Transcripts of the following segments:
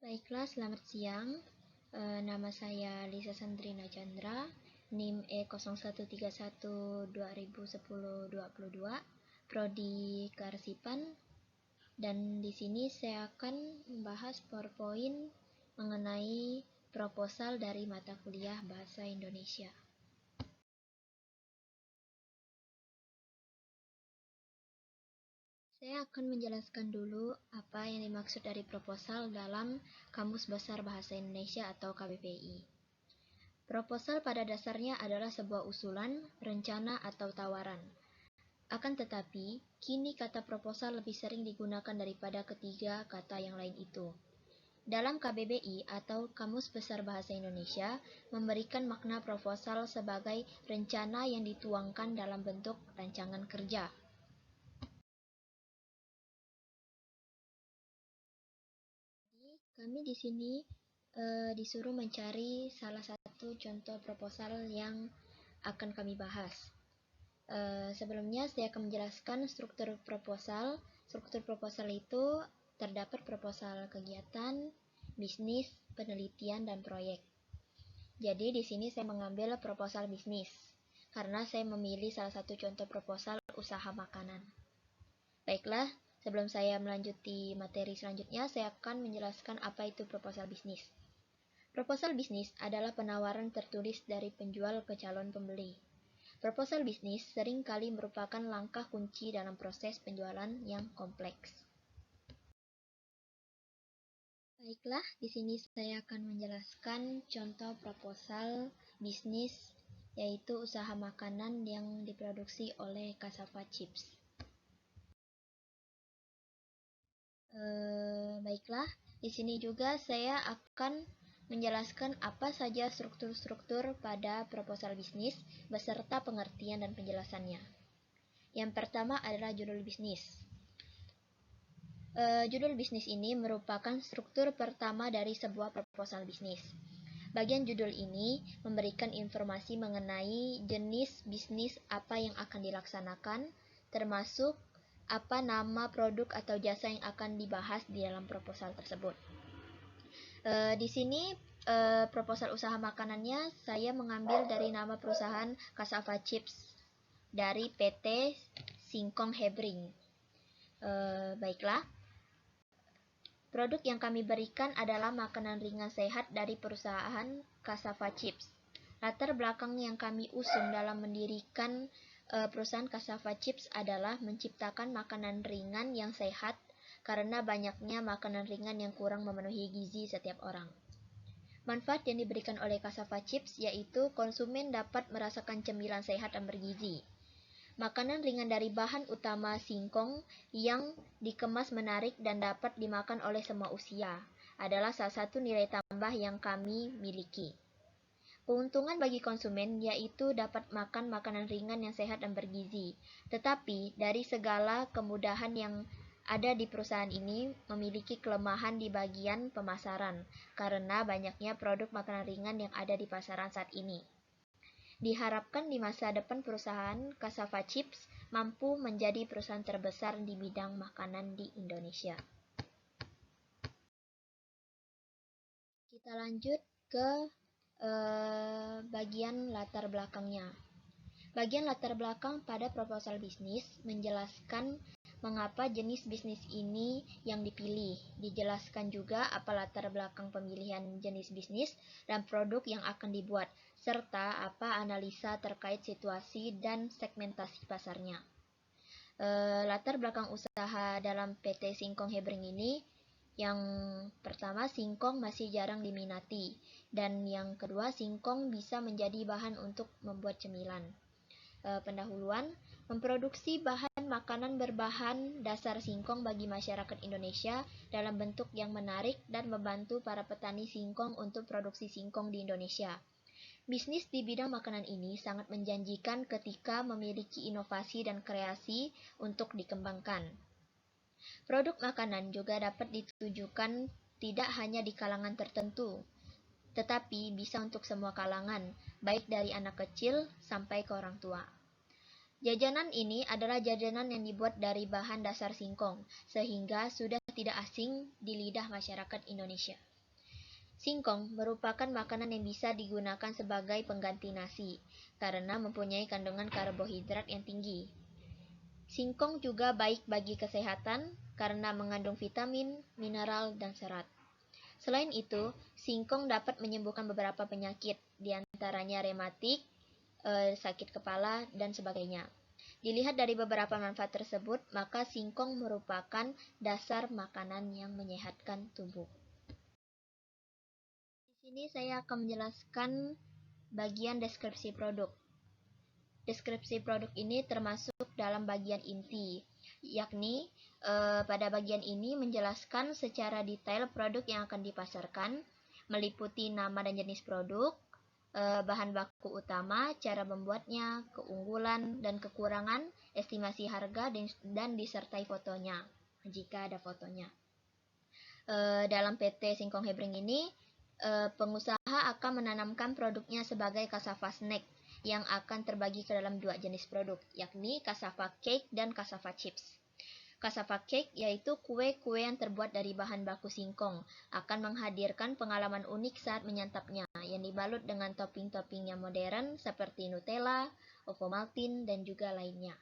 Baiklah, selamat siang. Nama saya Lisa Sandrina Chandra, NIM E0131-2010-22, Prodi Kearsipan, dan di sini saya akan membahas PowerPoint mengenai proposal dari mata kuliah Bahasa Indonesia. Saya akan menjelaskan dulu apa yang dimaksud dari proposal dalam Kamus Besar Bahasa Indonesia atau KBBI. Proposal pada dasarnya adalah sebuah usulan, rencana, atau tawaran. Akan tetapi, kini kata proposal lebih sering digunakan daripada ketiga kata yang lain itu. Dalam KBBI atau Kamus Besar Bahasa Indonesia, memberikan makna proposal sebagai rencana yang dituangkan dalam bentuk rancangan kerja. Kami di sini disuruh mencari salah satu contoh proposal yang akan kami bahas. Sebelumnya saya akan menjelaskan struktur proposal. Struktur proposal itu terdapat proposal kegiatan, bisnis, penelitian, dan proyek. Jadi di sini saya mengambil proposal bisnis karena saya memilih salah satu contoh proposal usaha makanan. Baiklah, sebelum saya melanjuti materi selanjutnya, saya akan menjelaskan apa itu proposal bisnis. Proposal bisnis adalah penawaran tertulis dari penjual ke calon pembeli. Proposal bisnis sering kali merupakan langkah kunci dalam proses penjualan yang kompleks. Baiklah, di sini saya akan menjelaskan contoh proposal bisnis, yaitu usaha makanan yang diproduksi oleh Cassava Chips. Baiklah, di sini juga saya akan menjelaskan apa saja struktur-struktur pada proposal bisnis beserta pengertian dan penjelasannya. Yang pertama adalah judul bisnis. Judul bisnis ini merupakan struktur pertama dari sebuah proposal bisnis. Bagian judul ini memberikan informasi mengenai jenis bisnis apa yang akan dilaksanakan, termasuk apa nama produk atau jasa yang akan dibahas di dalam proposal tersebut. Di sini proposal usaha makanannya saya mengambil dari nama perusahaan Cassava Chips dari PT Singkong Hebring. Baiklah, produk yang kami berikan adalah makanan ringan sehat dari perusahaan Cassava Chips. Latar belakang yang kami usung dalam mendirikan perusahaan Cassava Chips adalah menciptakan makanan ringan yang sehat karena banyaknya makanan ringan yang kurang memenuhi gizi setiap orang. Manfaat yang diberikan oleh Cassava Chips yaitu konsumen dapat merasakan cemilan sehat dan bergizi. Makanan ringan dari bahan utama singkong yang dikemas menarik dan dapat dimakan oleh semua usia adalah salah satu nilai tambah yang kami miliki. Keuntungan bagi konsumen yaitu dapat makan makanan ringan yang sehat dan bergizi. Tetapi dari segala kemudahan yang ada di perusahaan ini memiliki kelemahan di bagian pemasaran karena banyaknya produk makanan ringan yang ada di pasaran saat ini. Diharapkan di masa depan perusahaan Cassava Chips mampu menjadi perusahaan terbesar di bidang makanan di Indonesia. Kita lanjut ke bagian latar belakangnya. Bagian latar belakang pada proposal bisnis menjelaskan mengapa jenis bisnis ini yang dipilih. Dijelaskan juga apa latar belakang pemilihan jenis bisnis dan produk yang akan dibuat, serta apa analisa terkait situasi dan segmentasi pasarnya. Latar belakang usaha dalam PT Singkong Hebring ini, yang pertama, singkong masih jarang diminati, dan yang kedua, singkong bisa menjadi bahan untuk membuat cemilan. Pendahuluan, memproduksi bahan makanan berbahan dasar singkong bagi masyarakat Indonesia dalam bentuk yang menarik dan membantu para petani singkong untuk produksi singkong di Indonesia. Bisnis di bidang makanan ini sangat menjanjikan ketika memiliki inovasi dan kreasi untuk dikembangkan. Produk makanan juga dapat ditujukan tidak hanya di kalangan tertentu, tetapi bisa untuk semua kalangan, baik dari anak kecil sampai ke orang tua. Jajanan ini adalah jajanan yang dibuat dari bahan dasar singkong, sehingga sudah tidak asing di lidah masyarakat Indonesia. Singkong merupakan makanan yang bisa digunakan sebagai pengganti nasi karena mempunyai kandungan karbohidrat yang tinggi. Singkong juga baik bagi kesehatan karena mengandung vitamin, mineral, dan serat. Selain itu, singkong dapat menyembuhkan beberapa penyakit, diantaranya rematik, sakit kepala, dan sebagainya. Dilihat dari beberapa manfaat tersebut, maka singkong merupakan dasar makanan yang menyehatkan tubuh. Di sini saya akan menjelaskan bagian deskripsi produk. Deskripsi produk ini termasuk dalam bagian inti, yakni pada bagian ini menjelaskan secara detail produk yang akan dipasarkan, meliputi nama dan jenis produk, bahan baku utama, cara membuatnya, keunggulan dan kekurangan, estimasi harga, dan disertai fotonya, jika ada fotonya. Dalam PT Singkong Hebring ini, pengusaha akan menanamkan produknya sebagai cassava snack yang akan terbagi ke dalam dua jenis produk, yakni cassava cake dan cassava chips. Cassava cake yaitu kue-kue yang terbuat dari bahan baku singkong, akan menghadirkan pengalaman unik saat menyantapnya, yang dibalut dengan topping-topping yang modern seperti Nutella, Ovomaltine, dan juga lainnya.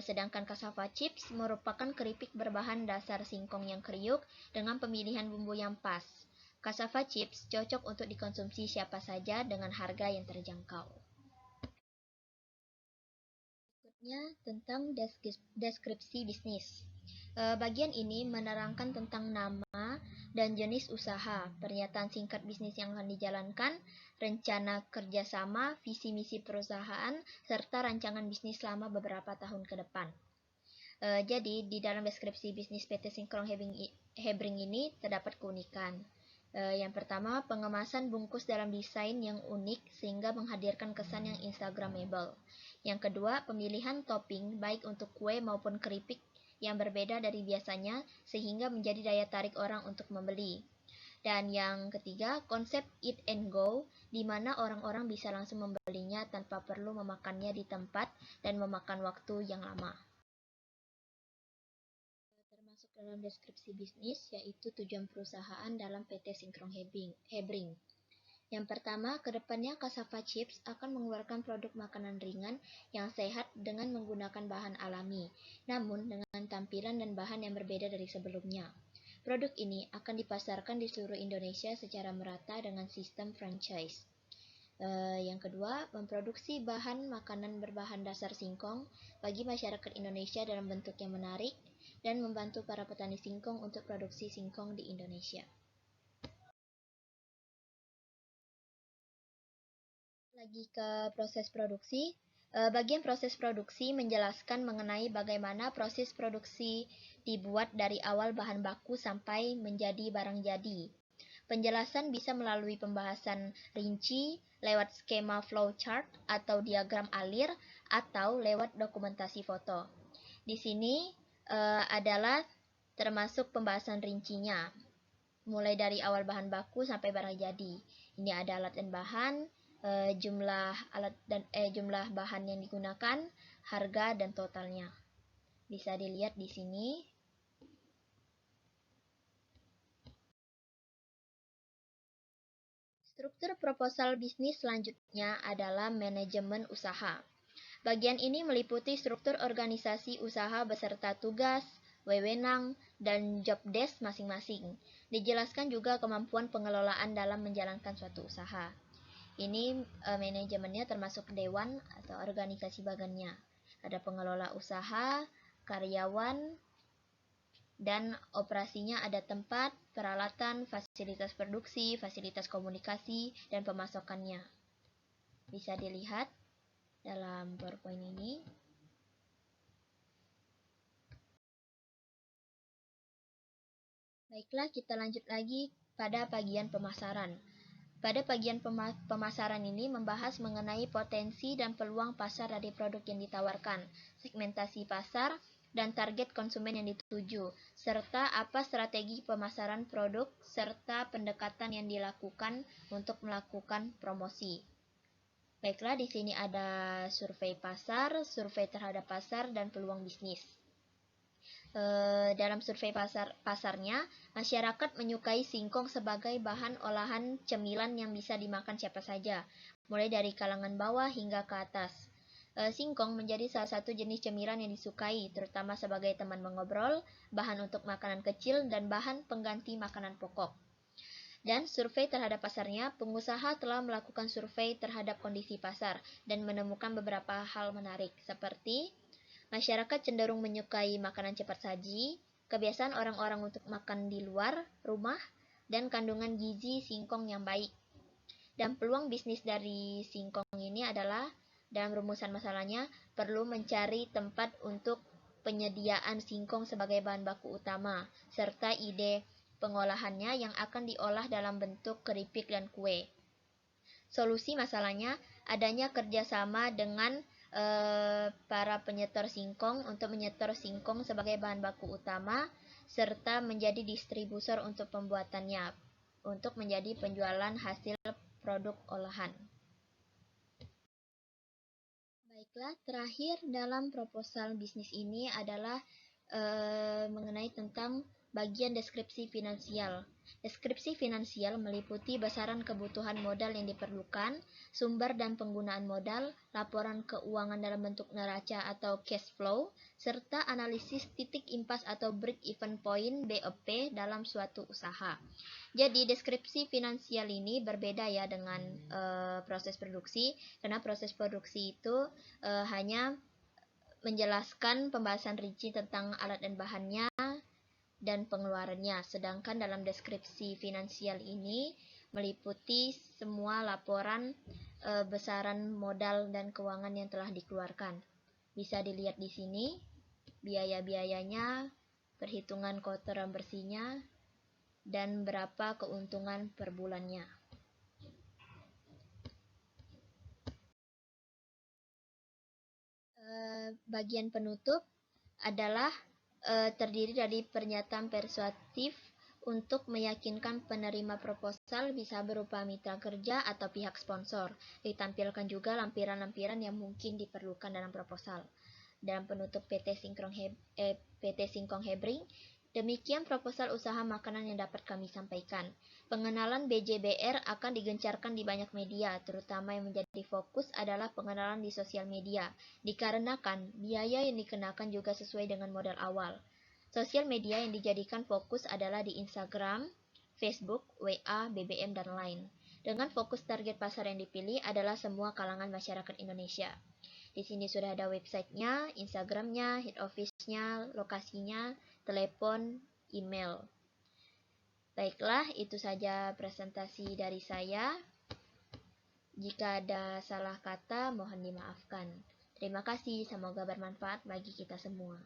Sedangkan cassava chips merupakan keripik berbahan dasar singkong yang kriuk dengan pemilihan bumbu yang pas. Cassava chips cocok untuk dikonsumsi siapa saja dengan harga yang terjangkau. Berikutnya tentang deskripsi bisnis. Bagian ini menerangkan tentang nama dan jenis usaha, pernyataan singkat bisnis yang akan dijalankan, rencana kerjasama, visi misi perusahaan, serta rancangan bisnis selama beberapa tahun ke depan. Jadi di dalam deskripsi bisnis PT Singkong Hebring ini terdapat keunikan. Yang pertama, pengemasan bungkus dalam desain yang unik sehingga menghadirkan kesan yang instagramable. Yang kedua, pemilihan topping baik untuk kue maupun keripik yang berbeda dari biasanya sehingga menjadi daya tarik orang untuk membeli. Dan yang ketiga, konsep eat and go, di mana orang-orang bisa langsung membelinya tanpa perlu memakannya di tempat dan memakan waktu yang lama. Termasuk dalam deskripsi bisnis, yaitu tujuan perusahaan dalam PT Singkong Hebring. Yang pertama, kedepannya cassava chips akan mengeluarkan produk makanan ringan yang sehat dengan menggunakan bahan alami, namun dengan tampilan dan bahan yang berbeda dari sebelumnya. Produk ini akan dipasarkan di seluruh Indonesia secara merata dengan sistem franchise. Yang kedua, memproduksi bahan makanan berbahan dasar singkong bagi masyarakat Indonesia dalam bentuk yang menarik dan membantu para petani singkong untuk produksi singkong di Indonesia. Lagi ke proses produksi. Bagian proses produksi menjelaskan mengenai bagaimana proses produksi dibuat dari awal bahan baku sampai menjadi barang jadi. Penjelasan bisa melalui pembahasan rinci, lewat skema flowchart atau diagram alir, atau lewat dokumentasi foto. Di sini adalah termasuk pembahasan rincinya, mulai dari awal bahan baku sampai barang jadi. Ini ada alat dan bahan, jumlah bahan yang digunakan, harga dan totalnya. Bisa dilihat di sini. Struktur proposal bisnis selanjutnya adalah manajemen usaha. Bagian ini meliputi struktur organisasi usaha beserta tugas, wewenang, dan job desk masing-masing. Dijelaskan juga kemampuan pengelolaan dalam menjalankan suatu usaha. Ini manajemennya termasuk dewan atau organisasi bagannya. Ada pengelola usaha, karyawan, dan operasinya ada tempat, peralatan, fasilitas produksi, fasilitas komunikasi, dan pemasakannya. Bisa dilihat dalam PowerPoint ini. Baiklah, kita lanjut lagi pada bagian pemasaran. Pada bagian pemasaran ini membahas mengenai potensi dan peluang pasar dari produk yang ditawarkan, segmentasi pasar, dan target konsumen yang dituju, serta apa strategi pemasaran produk, serta pendekatan yang dilakukan untuk melakukan promosi. Baiklah, di sini ada survei pasar, survei terhadap pasar, dan peluang bisnis. Dalam survei pasarnya, masyarakat menyukai singkong sebagai bahan olahan cemilan yang bisa dimakan siapa saja, mulai dari kalangan bawah hingga ke atas. Singkong menjadi salah satu jenis cemilan yang disukai, terutama sebagai teman mengobrol, bahan untuk makanan kecil, dan bahan pengganti makanan pokok. Dan survei terhadap pasarnya, pengusaha telah melakukan survei terhadap kondisi pasar dan menemukan beberapa hal menarik, seperti masyarakat cenderung menyukai makanan cepat saji, kebiasaan orang-orang untuk makan di luar rumah, dan kandungan gizi singkong yang baik. Dan peluang bisnis dari singkong ini adalah, dalam rumusan masalahnya, perlu mencari tempat untuk penyediaan singkong sebagai bahan baku utama, serta ide pengolahannya yang akan diolah dalam bentuk keripik dan kue. Solusi masalahnya, adanya kerjasama dengan para penyetor singkong untuk menyetor singkong sebagai bahan baku utama, serta menjadi distributor untuk pembuatannya, untuk menjadi penjualan hasil produk olahan. Baiklah, terakhir dalam proposal bisnis ini adalah mengenai tentang bagian deskripsi finansial. Deskripsi finansial meliputi besaran kebutuhan modal yang diperlukan, sumber dan penggunaan modal, laporan keuangan dalam bentuk neraca atau cash flow, serta analisis titik impas atau break-even point (BEP) dalam suatu usaha. Jadi deskripsi finansial ini berbeda ya dengan proses produksi, karena proses produksi itu hanya menjelaskan pembahasan rinci tentang alat dan bahannya dan pengeluarannya. Sedangkan dalam deskripsi finansial ini meliputi semua laporan besaran modal dan keuangan yang telah dikeluarkan. Bisa dilihat di sini biaya-biayanya, perhitungan kotoran bersihnya, dan berapa keuntungan per bulannya. Bagian penutup adalah terdiri dari pernyataan persuasif untuk meyakinkan penerima proposal, bisa berupa mitra kerja atau pihak sponsor. Ditampilkan juga lampiran-lampiran yang mungkin diperlukan dalam proposal. Dalam penutup PT Singkong Hebring, demikian proposal usaha makanan yang dapat kami sampaikan. Pengenalan BJBR akan digencarkan di banyak media, terutama yang menjadi fokus adalah pengenalan di sosial media, dikarenakan biaya yang dikenakan juga sesuai dengan modal awal. Sosial media yang dijadikan fokus adalah di Instagram, Facebook, WA, BBM, dan lain. Dengan fokus target pasar yang dipilih adalah semua kalangan masyarakat Indonesia. Di sini sudah ada websitenya, Instagramnya, head office-nya, lokasinya, telepon, email. Baiklah, itu saja presentasi dari saya. Jika ada salah kata, mohon dimaafkan. Terima kasih, semoga bermanfaat bagi kita semua.